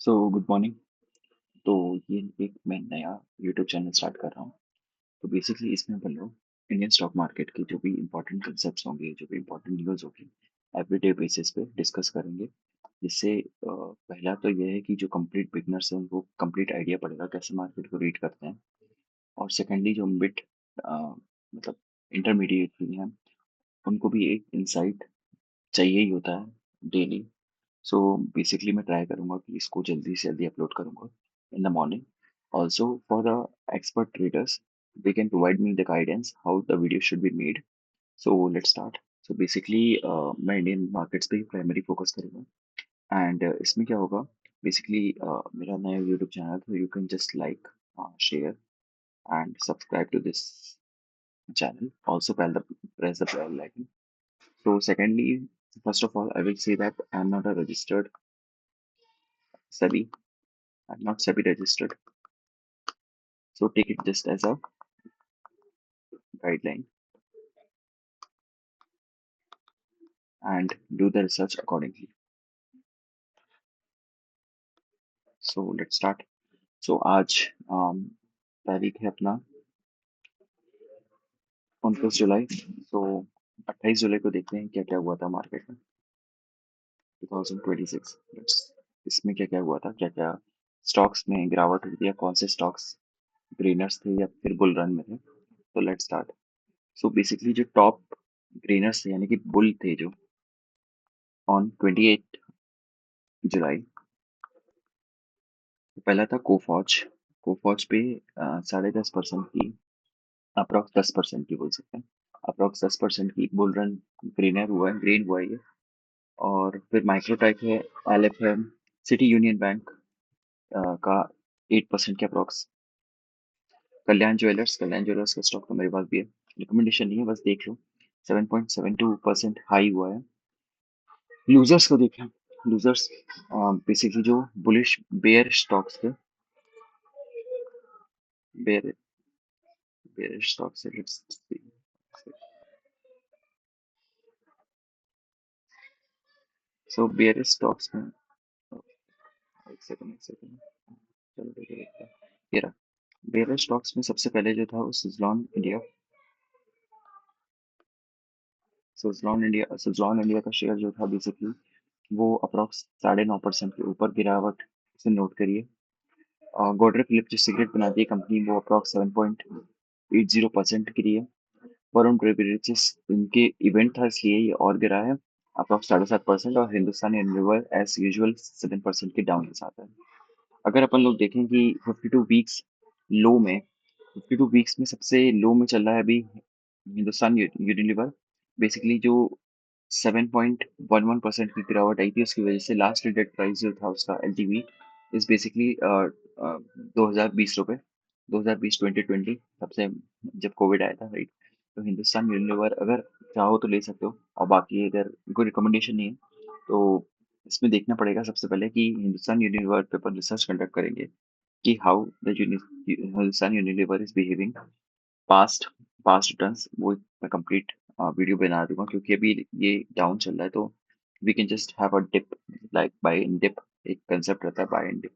So good morning. तो ये एक मैं नया यूट्यूब चैनल स्टार्ट कर रहा हूँ। तो बेसिकली इसमें अपन लोग इंडियन स्टॉक मार्केट के जो भी इंपॉर्टेंट कंसेप्ट्स होंगे, जो भी इंपॉर्टेंट न्यूज़ होगी, एवरीडे बेसिस पे डिस्कस करेंगे। जिससे पहला तो ये है कि जो कंप्लीट बिगनर्स हैं उनको कंप्लीट आइडिया पड़ेगा कैसे मार्केट को रीड करते हैं। और सेकेंडली जो मिड मतलब इंटरमीडिएट भी हैं, उनको भी एक इंसाइट चाहिए ही होता है डेली। सो बेसिकली मैं ट्राई करूंगा कि इसको जल्दी से जल्दी अपलोड करूंगा in the morning. Also for the expert traders, they can provide me the guidance how the video should be made. So let's start. So basically मैं इंडियन मार्केट्स पे ही प्राइमरी फोकस करूंगा। एंड इसमें क्या होगा, basically मेरा नया YouTube channel, तो you can just like, share and subscribe to this channel. Also press the bell icon. So secondly, first of all, I will say that I am not a registered SEBI. I'm not SEBI registered. So take it just as a guideline and do the research accordingly. So let's start. So आज तारीख है अपना 29 जुलाई। तो 28 जुलाई को देखते हैं क्या क्या हुआ था मार्केट में 2026। इसमें क्या क्या हुआ था, क्या क्या स्टॉक्स में गिरावट हुई थी, या कौन से स्टॉक्स ग्रीनर्स थे या फिर बुल रन में थे। तो लेट्स स्टार्ट। सो बेसिकली जो टॉप ग्रीनर्स थे यानी कि बुल थे जो ऑन 28 जुलाई, पहला था कोफॉज। कोफॉज पे 10.5% की, अप्रॉक्स 10% की बोल सकते हैं, अप्रॉक्स 10% की बुल रन ग्रीनर हुआ है, ग्रीन हुआ है ये। और फिर माइक्रोटैक है, LFM, सिटी यूनियन बैंक का 8% के अप्रॉक्स। कल्याण ज्वेलर्स का स्टॉक तो मेरे पास भी है, रिकमेंडेशन नहीं है, बस देख लो। 7.72% हाई हुआ है। लूजर्स को देखें। लूजर्स बेसिकली जो बुलिश बेयर स्टॉक्स थे, बेयर बेयर स्टॉक्स है, let's see. So bear stocks में, एक सेकंड, चलो देखते हैं। ये रहा। बेयर स्टॉक्स में सबसे पहले जो था वो सुजलॉन इंडिया का शेयर जो था, बेसिकली वो अप्रॉक्स 9.5% के ऊपर गिरावट से नोट करिए। गोदरेज फिलिप जो सिगरेट बनाती है कंपनी, वो अप्रॉक्स 7.80% गिरी है। वरुण बेवरेजेस, इनके इवेंट था इसलिए ये और गिरा है, अप्रॉक्स 7.5%। और हिंदुस्तान यूनिलीवर एज यूजुअल 7% के डाउन के साथ है। अगर अपन लोग देखें कि 52 वीक्स लो में, 52 वीक्स में सबसे लो में चल रहा है अभी हिंदुस्तान यूनिलीवर। बेसिकली जो 7.11% की गिरावट आई थी, उसकी वजह से लास्ट डेट प्राइस जो था उसका LTV इज बेसिकली 2020 रुपये। 2020 2020 तब से, जब कोविड आया था, राइट। तो हिंदुस्तान यूनिलीवर अगर चाहो तो ले सकते हो, और बाकी अगर कोई रिकमेंडेशन नहीं है तो इसमें देखना पड़ेगा सबसे पहले कि हिंदुस्तान यूनिलीवर पे अपन रिसर्च कंडक्ट करेंगे कि how the Hindustan Unilever is behaving past past returns. वो मैं कंप्लीट वीडियो बना दूंगा, क्योंकि अभी ये डाउन चल रहा है। तो we can just have a dip, like buy in dip. एक कंसेप्ट रहता है बाय इन डिप।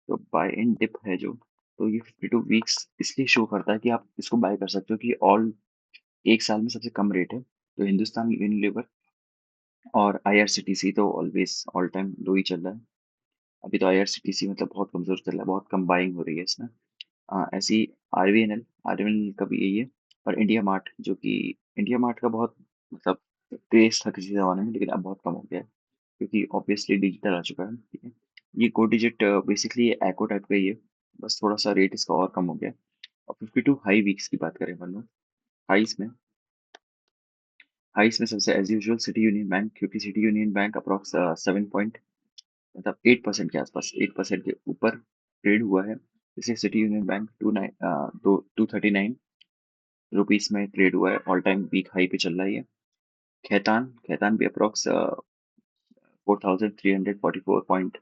तो बाय इन डिप है जो, तो ये 52 वीक्स इसलिए शो करता है कि आप इसको बाय कर सकते हो कि ऑल एक साल में सबसे कम रेट है। तो हिंदुस्तान यूनिलीवर और IRCTC तो ऑलवेज ऑल टाइम लो ही चल रहा है। अभी तो IRCTC मतलब बहुत कमजोर चल रहा है, बहुत कम बाइंग हो रही है इसमें। ऐसी आरवीएनएल का भी यही है। और इंडिया मार्ट, जो कि इंडिया मार्ट का बहुत मतलब क्रेज था किसी जमाने में, लेकिन अब बहुत कम हो गया है, क्योंकि ऑब्वियसली डिजिटल आ चुका है, ठीक है। ये गो डिजिट बेसिकली एको टाइप का ही है, बस थोड़ा सा रेट इसका और कम हो गया है। और 52 हाई वीक्स की बात करें अपन लोग, हाइस में हाइस में सबसे as usual City Union Bank, क्योंकि सिटी यूनियन बैंक अप्रॉक्स 7 मतलब 8% के आसपास, 8% के ऊपर ट्रेड हुआ है। जैसे सिटी यूनियन बैंक 229 रुपीज में ट्रेड हुआ है, ऑल टाइम वीक हाई पे चल रहा है ये। खैतान भी अप्रॉक्स 4,344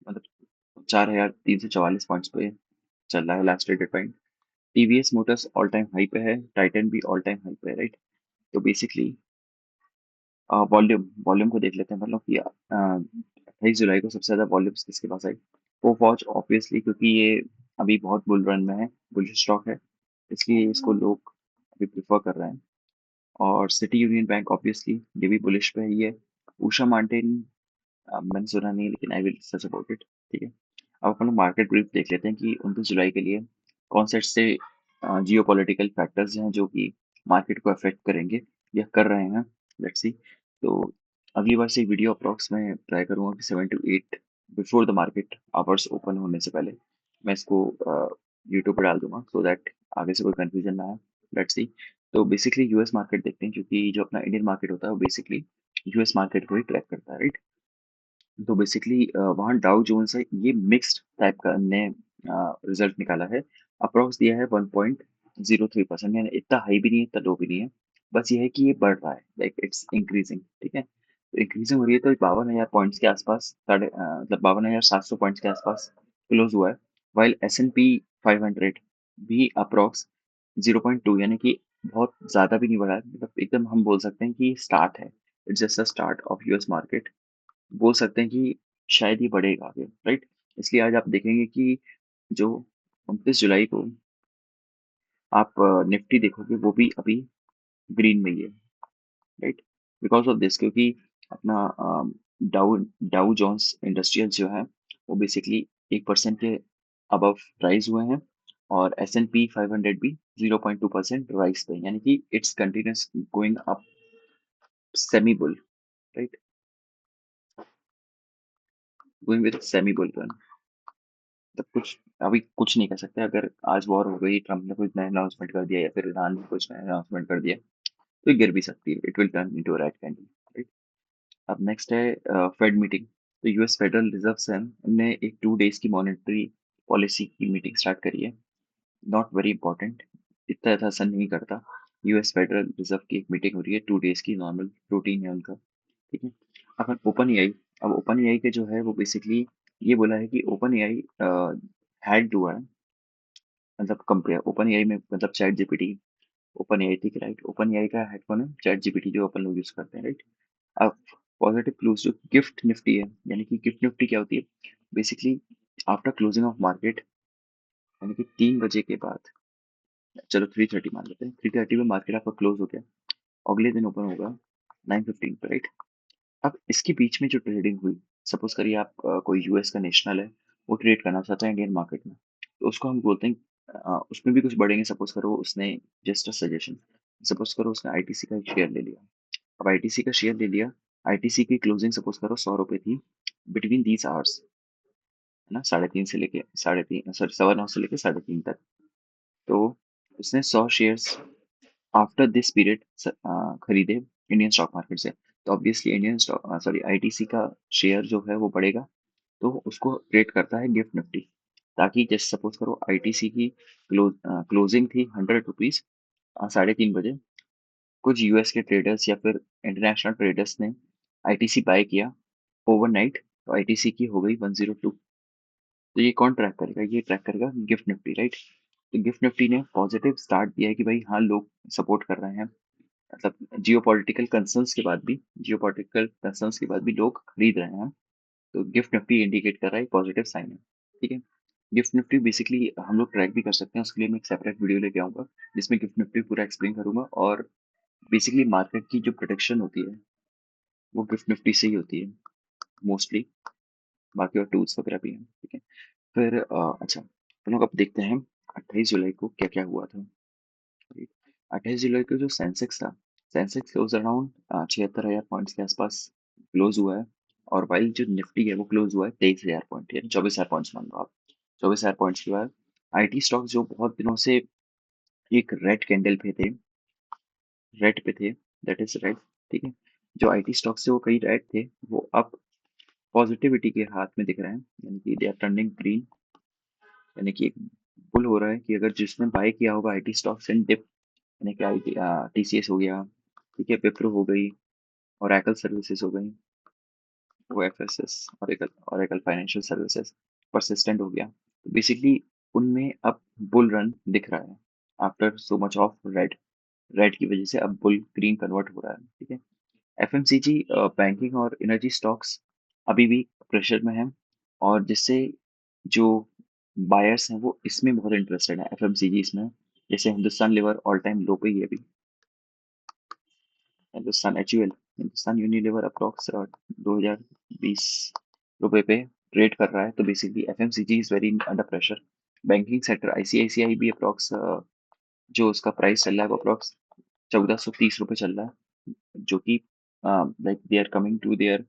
मतलब 4,344 पॉइंट्स पे चल रहा है last traded point. TVS Motors all time high पे है, टाइटन भी ऑल टाइम हाई पे है, राइट। तो बेसिकली वॉल्यूम वॉल्यूम को देख लेते हैं, मतलब कि 28 जुलाई को सबसे ज्यादा वॉल्यूम्स किसके पास आई? कोफॉर्ज ऑब्वियसली, क्योंकि ये अभी बहुत बुल रन में है, बुलिश स्टॉक है, इसलिए इसको लोग अभी प्रिफर कर रहे हैं। और सिटी यूनियन बैंक ऑब्वियसली ये भी बुलिश पे ही है। उषा मार्टिन मैंने सुना नहीं, लेकिन I will search about it. ठीक है, अब अपन लोग मार्केट ब्रीफ देख लेते हैं कि 29 जुलाई के लिए कौन से ऐसे जियो पॉलिटिकल फैक्टर्स हैं जो कि मार्केट को अफेक्ट करेंगे या कर रहे हैं। Let's see. तो अगली बार से वीडियो अप्रॉक्स में ट्राई करूंगा कि 7 to 8 before the market hours open होने से पहले मैं इसको यूट्यूब पर डाल दूंगा, सो दैट आगे से कोई कंफ्यूजन ना आए। Let's see. तो बेसिकली यूएस मार्केट देखते हैं, क्योंकि जो अपना इंडियन मार्केट होता है वो बेसिकली यूएस मार्केट को ही ट्रैक करता है, राइट। तो बेसिकली वहाँ डाउ जोन्स है, ये मिक्स्ड टाइप का ने रिजल्ट निकाला है। अप्रोक्स दिया है 1.03%, यानी इतना हाई भी नहीं है, इतना लो भी नहीं है। बस ये है कि ये बढ़ रहा है, लाइक इट्स इंक्रीजिंग। ठीक है, तो इंक्रीजिंग हो रही है, तो 52,000 पॉइंट्स के आसपास मतलब 52,700 पॉइंट्स के आसपास क्लोज हुआ है। वाइल S&P 500 भी अप्रोक्स 0.2, यानी कि बहुत ज्यादा भी नहीं बढ़ा है, मतलब एकदम हम बोल सकते हैं कि स्टार्ट है। It's just a start of US market. बोल सकते हैं कि शायद ही बढ़ेगा आगे, राइट। इसलिए आज आप देखेंगे कि जो 29 जुलाई को आप निफ्टी देखोगे वो भी अभी ग्रीन में ही है, राइट। बिकॉज ऑफ दिस, क्योंकि अपना डाउ डाउ जोन्स इंडस्ट्रियल जो है वो बेसिकली 1% के अबव राइज हुए हैं। और S&P 500 भी 0.2% राइज पे, यानी कि it's continuous going up, semi bull, right, going with semi bull run. तब कुछ अभी कुछ नहीं कर सकते। अगर आज वॉर हो गई, ट्रम्प ने कुछ नया अनाउंसमेंट कर दिया या फिर ईरान ने कुछ नया अनाउंसमेंट कर दिया, तो ये गिर भी सकती है। It will turn into red candle, right. अब नेक्स्ट है फेड मीटिंग। तो यूएस फेडरल रिजर्व है, उनने एक 2 डेज की मॉनेटरी पॉलिसी की मीटिंग स्टार्ट करी है। नॉट वेरी इंपॉर्टेंट, इतना ऐसा असर नहीं करता। यूएस फेडरल रिजर्व की एक मीटिंग हो रही है, 2 डेज की, नॉर्मल रूटीन है उनका। ठीक है, अपन ओपन एआई। अब ओपन एआई के जो है वो बेसिकली ये बोला है कि ओपन एआई हैड हुआ है, मतलब कंपेयर ओपन एआई में, मतलब चैट जीपीटी, ओपन एआई, ठीक है, राइट। ओपन एआई का हेडफोन है चैट जीपीटी जो अपन लोग यूज करते हैं, राइट। अब पॉजिटिव क्लूज जो गिफ्ट निफ्टी है, यानी कि गिफ्ट निफ्टी क्या होती है? Basically after closing of market, यानी कि 3 बजे के बाद, चलो 3:30 मान लेते हैं, 3:30 में मार्केट आपका क्लोज हो गया, अगले दिन ओपन होगा 9:15 पे, राइट। अब इसके बीच में जो ट्रेडिंग हुई, सपोज करिए आप कोई यूएस का नेशनल है, वो ट्रेड करना चाहता है इंडियन मार्केट में, तो उसको हम बोलते हैं उसमें भी कुछ बढ़ेंगे। सपोज करो उसने, जस्ट अ सजेशन, सपोज करो उसने आईटीसी का शेयर ले लिया। अब आईटीसी का शेयर ले लिया, आईटीसी की क्लोजिंग सपोज करो 100 रुपए थी बिटवीन दीज आवर्स, है ना, 3:30 से लेके 3:30, सॉरी 9:15 से लेके 3:30 तक। तो उसने 100 शेयर्स आफ्टर दिस पीरियड खरीदे इंडियन स्टॉक मार्केट से। तो obviously Indian stock, sorry, ITC का शेयर जो है वो बढ़ेगा, तो उसको रेट करता है गिफ्ट निफ्टी। ताकि जैसे सपोज करो आईटीसी की क्लोजिंग थी 100 रुपीज 3:30 बजे, कुछ यूएस के ट्रेडर्स या फिर इंटरनेशनल ट्रेडर्स ने आईटीसी बाय किया ओवरनाइट, तो आईटीसी की हो गई 102। तो ये कौन ट्रैक करेगा? ये ट्रैक करेगा गिफ्ट निफ्टी, राइट। तो गिफ्ट निफ्टी ने पॉजिटिव स्टार्ट दिया है कि भाई हाँ, लोग सपोर्ट कर रहे हैं, मतलब जियो पॉलिटिकल कंसर्न्स के बाद भी लोग खरीद रहे हैं। तो गिफ्ट निफ्टी इंडिकेट कर रहा है पॉजिटिव साइन है। ठीक है, गिफ्ट निफ्टी बेसिकली हम लोग ट्रैक भी कर सकते हैं, उसके लिए मैं एक सेपरेट वीडियो लेके आऊंगा जिसमें गिफ्ट निफ्टी पूरा एक्सप्लेन करूंगा। और बेसिकली मार्केट की जो प्रोटेक्शन होती है वो गिफ्ट निफ्टी से ही होती है मोस्टली, बाकी और टूल्स वगैरह भी हैं। ठीक है, फिर अच्छा, हम लोग अब देखते हैं 28 जुलाई को क्या क्या हुआ था। 28 जुलाई को जो सेंसेक्स था, सेंसेक्स क्लोज अराउंड 76,000 पॉइंट्स के आसपास क्लोज हुआ है। और वाइल जो निफ्टी है वो क्लोज हुआ है 23,000 पॉइंट, यानी 24,000 पॉइंट्स मान लो आप। 24,000 पॉइंट्स के बाद आईटी स्टॉक्स जो बहुत दिनों से एक रेड कैंडल पे थे, रेड पे थे, दैट इज रेड। ठीक है, जो आईटी स्टॉक्स थे वो कई रेड थे, वो अब पॉजिटिविटी के हाथ में दिख रहे हैं, यानी कि दे आर टर्निंग ग्रीन। यानी कि एक पुल हो रहा है कि अगर जिसने बाय किया होगा आईटी स्टॉक्स एंड डिप, यानी कि आई टीसीएस हो गया, ठीक है, विप्रो हो गई, ओरेकल सर्विसेज हो गई, OFSS, Oracle, Oracle financial services, persistent हो गया। तो बेसिकली उनमें अब बुल रन दिख रहा है after so much of red. Red की वजह से अब बुल ग्रीन कन्वर्ट हो रहा है। ठीक है, एफएमसीजी, बैंकिंग और एनर्जी स्टॉक्स अभी भी प्रेशर में है, और जिससे जो बायर्स हैं वो इसमें बहुत इंटरेस्टेड है, एफएमसीजी इसमें। जैसे हिंदुस्तान लीवर ऑल टाइम लो पे ही है अभी। Hindustan HUL, Hindustan Unilever approx 2020 रुपए पे ट्रेड कर रहा है। तो basically FMCG is very under pressure. Banking sector ICICI भी अप्रॉक्स जो उसका प्राइस चल रहा है वो अप्रॉक्स 1430 रुपये चल रहा है, जो कि like they are coming to their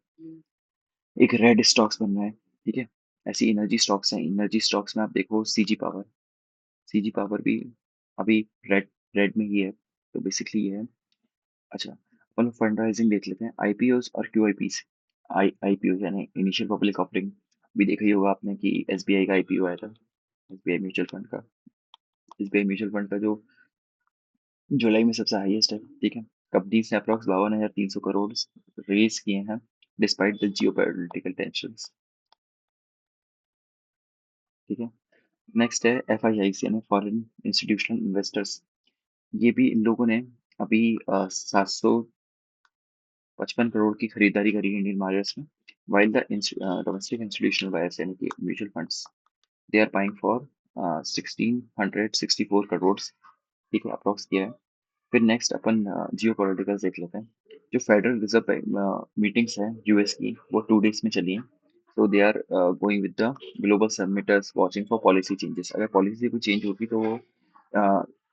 एक रेड स्टॉक्स बन रहा है। ठीक है, ऐसी एनर्जी स्टॉक्स हैं। एनर्जी स्टॉक्स में आप देखो सीजी पावर, सीजी पावर भी अभी रेड रेड में ही है। तो बेसिकली ये है। अच्छा, अपन फंड राइजिंग देख लेते हैं, आईपीओस और क्यूआईपीस। आईपीओ यानी इनिशियल पब्लिक ऑफरिंग, भी देखा ही होगा आपने कि एसबीआई का आईपीओ आया था। एसबीआई म्यूचुअल फंड का, एसबीआई म्यूचुअल फंड का जो जुलाई में सबसे हाईएस्ट है। ठीक है, कंपनीज ने अप्रॉक्स 52,300 करोड़ रेज किए हैं despite the Jio political tension. ठीक है, नेक्स्ट है एफआईआईसी यानी फॉरेन इंस्टीट्यूशनल इन्वेस्टर्स। ये भी इन लोगों ने अभी 755 करोड़ की खरीदारी करी है इंडियन मार्केट्स में। While the domestic institutional buyers यानी कि mutual funds, they are buying for 1664 crore. ठीक है, अप्रॉक्स किया है। फिर नेक्स्ट अपन जियो पॉलिटिकल्स देख लेते हैं। जो फेडरल रिजर्व मीटिंग्स हैं यूएस की, वो 2 डेज में चली हैं। तो they are going with the global submitters watching for policy changes. अगर पॉलिसी कोई चेंज होगी तो वो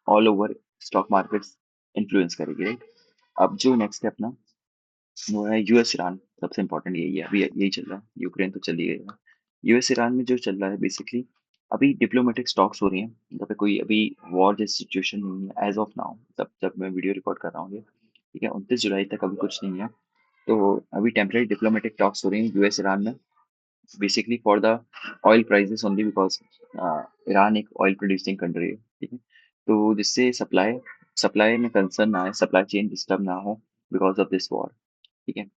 all over stock markets influence करेगी, राइट। अब जो नेक्स्ट है अपना, वो है यूएस ईरान। सबसे इंपॉर्टेंट यही है, अभी यही चल रहा है। यूक्रेन तो चल ही गया। यूएस ईरान में जो चल रहा है बेसिकली, अभी डिप्लोमेटिक स्टॉक्स हो रही हैं। यहाँ पे कोई अभी वॉर जैसी सिचुएशन नहीं है एज ऑफ नाउ, तब जब मैं वीडियो रिकॉर्ड कर रहा हूँ ये। ठीक है, 29 जुलाई तक अभी कुछ नहीं है। तो अभी टेम्परेरी डिप्लोमेटिक टॉक्स हो रही हैं यूएस ईरान में, basically for the oil prices only, because Iran एक ऑयल प्रोड्यूसिंग कंट्री है। ठीक है, तो जिससे सप्लाई सप्लाई में कंसर्न ना आए, सप्लाई चेन डिस्टर्ब ना हो बिकॉज ऑफ दिस वॉर। ठीक है,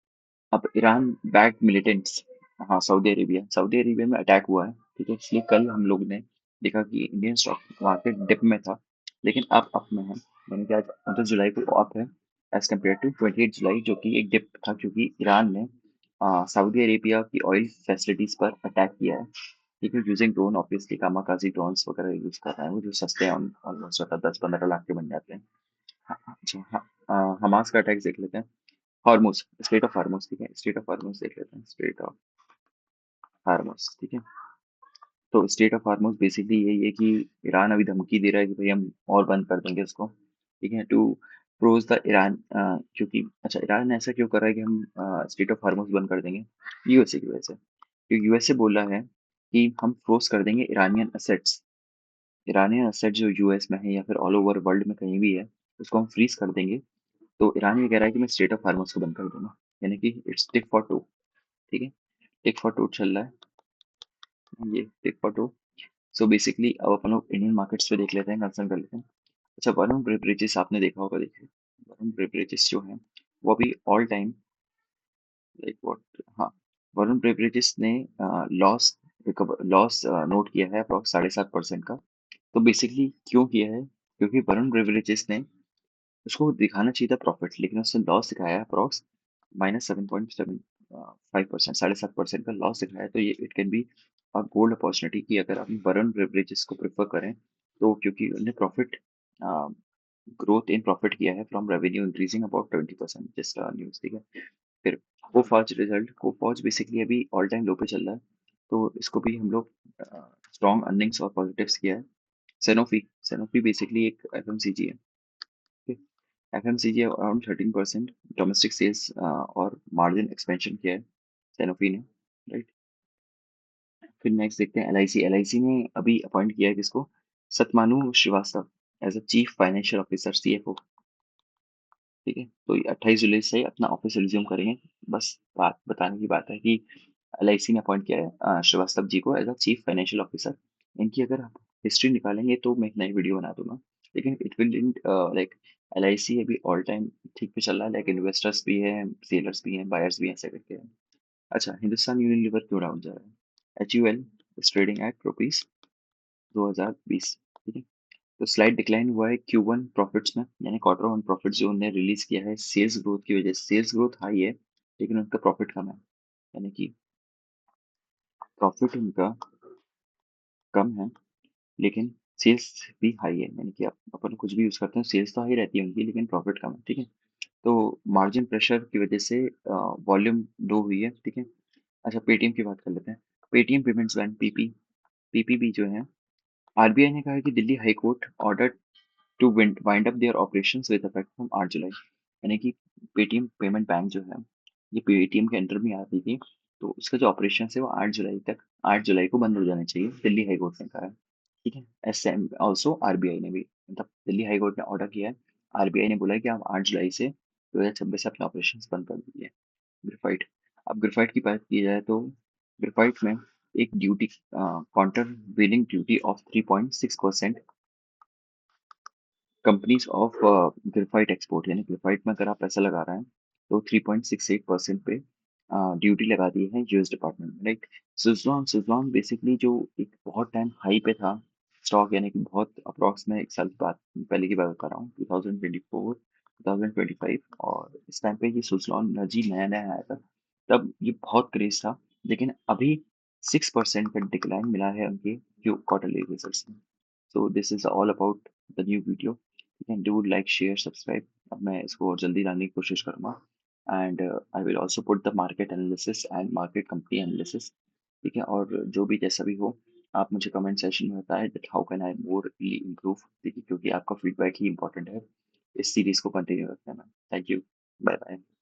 अब ईरान बैक्ड मिलिटेंट्स, हाँ सऊदी अरेबिया में अटैक हुआ है। ठीक है, इसलिए कल हम लोग ने देखा कि इंडियन स्टॉक मार्केट डिप में था, लेकिन अब अप में है। यानी कि आज 29 जुलाई को अप है एज कम्पेयर टू 28 जुलाई, जो कि एक डिप था क्योंकि ईरान ने सऊदी अरेबिया की ऑयल फैसिलिटीज पर अटैक किया है। ठीक है, using drone, obviously kamikaze drones वगैरह यूज कर रहे हैं वो, जो सस्ते हैं, ऑलमोस्ट 10-15 लाख के बन जाते हैं। हाँ, अच्छा हाँ, हमास का अटैक देख लेते हैं। Hormuz, state of हार्मोस। ठीक है, स्टेट ऑफ हार्मोस देख लेते हैं, स्टेट ऑफ हार्मोस। ठीक है, तो स्टेट ऑफ हार्मोस बेसिकली यही है कि ईरान अभी धमकी दे रहा है कि भाई हम और बंद कर देंगे इसको। ठीक है, टू प्रोज द ईरान, क्योंकि अच्छा ईरान ऐसा क्यों कर रहा है कि हम स्टेट ऑफ हार्मोस बंद कर देंगे, यूएसए की वजह से। क्योंकि यूएसए बोला है कि हम फ्रोज कर देंगे ईरानियन असेट्स। ईरानियन असेट जो यूएस में है या फिर ऑल ओवर वर्ल्ड में कहीं भी है, उसको हम फ्रीज कर देंगे। तो ईरान ये कह रहा है कि मैं स्टेट ऑफ हार्मोस को बंद कर दूंगा, यानी कि इट्स टिक फॉर टू। ठीक है, टिक फॉर टू चल रहा है ये, टिक फॉर टू। सो बेसिकली अब अपन लोग इंडियन मार्केट्स पे देख लेते हैं, कंसर्न कर लेते हैं। अच्छा, वरुण ब्रिजेस आपने देखा होगा, देखिए वरुण ब्रिजेस जो है वो अभी ऑल टाइम लाइक व्हाट, हाँ, वरुण ब्रिजेस ने लॉस लॉस नोट किया है अप्रॉक्स 7.5% का। तो बेसिकली क्यों किया है, क्योंकि वरुण ब्रिजेस ने, उसको दिखाना चाहिए था प्रॉफिट, लेकिन उसने लॉस दिखाया है अप्रॉक्स -7.75%, 7.5% का लॉस दिखाया है। तो ये it can be a gold opportunity कि अगर आप वरुण बेवरेजेस को प्रेफर करें, तो क्योंकि उन्हें प्रॉफिट ग्रोथ इन प्रॉफिट किया है फ्रॉम रेवेन्यू इंक्रीजिंग अबाउट 20%, जिसका न्यूज़। ठीक है, फिर कोफॉज रिजल्ट, कोफॉज बेसिकली अभी ऑल टाइम लो पे चल रहा है। तो इसको भी हम लोग स्ट्रॉन्ग अर्निंग्स और पॉजिटिव्स किया है। सेनोफी, सेनोफी बेसिकली एक एफएमसीजी है। एफएमसीजी अराउंड 13% डोमेस्टिक सेल्स और मार्जिन एक्सपेंशन किया है सैनोफी ने, राइट। फिर नेक्स्ट देखते हैं एलआईसी। एलआईसी ने अभी अपॉइंट किया है किसको, सतमानु Srivastava as a chief financial officer, CFO. ठीक है, तो 28 जुलाई से अपना ऑफिस रिज्यूम करेंगे। बस बात बताने की बात है कि एलआईसी ने अपॉइंट किया है श्रीवास्तव जी को as a chief financial officer. इनकी अगर आप हिस्ट्री निकालेंगे तो मैं एक नई वीडियो बना दूंगा, लेकिन इट विल लाइक एलआईसी अभी ऑल टाइम ठीक पे चल रहा है, लाइक इन्वेस्टर्स भी हैं, सेलर्स भी हैं, बायर्स भी हैं, ऐसे करके हैं। अच्छा, हिंदुस्तान यूनिलीवर क्यों डाउन जा रहा है, HUL is trading at rupees 2020। ठीक है, तो स्लाइड डिक्लाइन हुआ है Q1 प्रॉफिट्स में, यानी क्वार्टर वन प्रॉफिट जो उन्होंने रिलीज किया है सेल्स ग्रोथ की वजह से। सेल्स ग्रोथ हाई है लेकिन उनका प्रॉफिट कम है, यानी कि प्रॉफिट इनका कम है, लेकिन सेल्स भी हाई है, यानी कि आप अपन कुछ भी यूज़ करते हैं, सेल्स तो हाई रहती है उनकी, लेकिन प्रॉफिट कम है, ठीक है? तो मार्जिन प्रेशर की वजह से वॉल्यूम लो हुई है, ठीक है? अच्छा, पेटीएम की बात कर लेते हैं। पेटीएम पेमेंट्स बैंक पीपीबी जो है, आरबीआई ने कहा है कि Delhi High Court order to wind up their operations with effect from 8 July. यानी कि पेटीएम पेमेंट बैंक जो है, ये पेटीएम के अंडर में आती थी, तो उसका जो ऑपरेशन है वो 8 जुलाई को बंद हो जाने चाहिए, दिल्ली हाई कोर्ट ने कहा है, ठीक है? एस एम ऑल्सो आरबीआई ने भी, मतलब दिल्ली हाई कोर्ट ने ऑर्डर किया है, आरबीआई ने बोला है कि आप 8 जुलाई से 2026 से अपने ऑपरेशन बंद कर दीजिए। ग्रेफाइट, अब ग्रेफाइट की बात की जाए तो ग्रेफाइट में एक duty, counter billing duty of 3.6% companies of graphite export, यानी ग्रेफाइट में अगर आप पैसा लगा रहे हैं तो 3.68% पे ड्यूटी लगा दी है यूएस डिपार्टमेंट में, राइट? सुजलॉन सुजलॉन बेसिकली जो एक बहुत टाइम हाई पे था स्टॉक, यानी कि बहुत अप्रॉक्स में एक साल की बात पहले की बात बता रहा हूँ, 2024 2025, और इस टाइम पे ये सुजलॉन एनर्जी नया नया आया था, तब ये बहुत क्रेज था, लेकिन अभी 6% का डिक्लाइन मिला है उनके क्वार्टरली रिजल्ट्स में। So this is all about the new video, you can do like share subscribe. अब मैं इसको और जल्दी लाने की कोशिश करूँगा, and I will also put the market analysis and market company analysis, ठीक है? और जो भी जैसा भी हो, आप मुझे कमेंट सेशन में बताएं that how can I more improve, ठीक है? क्योंकि आपका फीडबैक ही इंपॉर्टेंट है इस सीरीज को कंटिन्यू रखने में। Thank you, bye bye.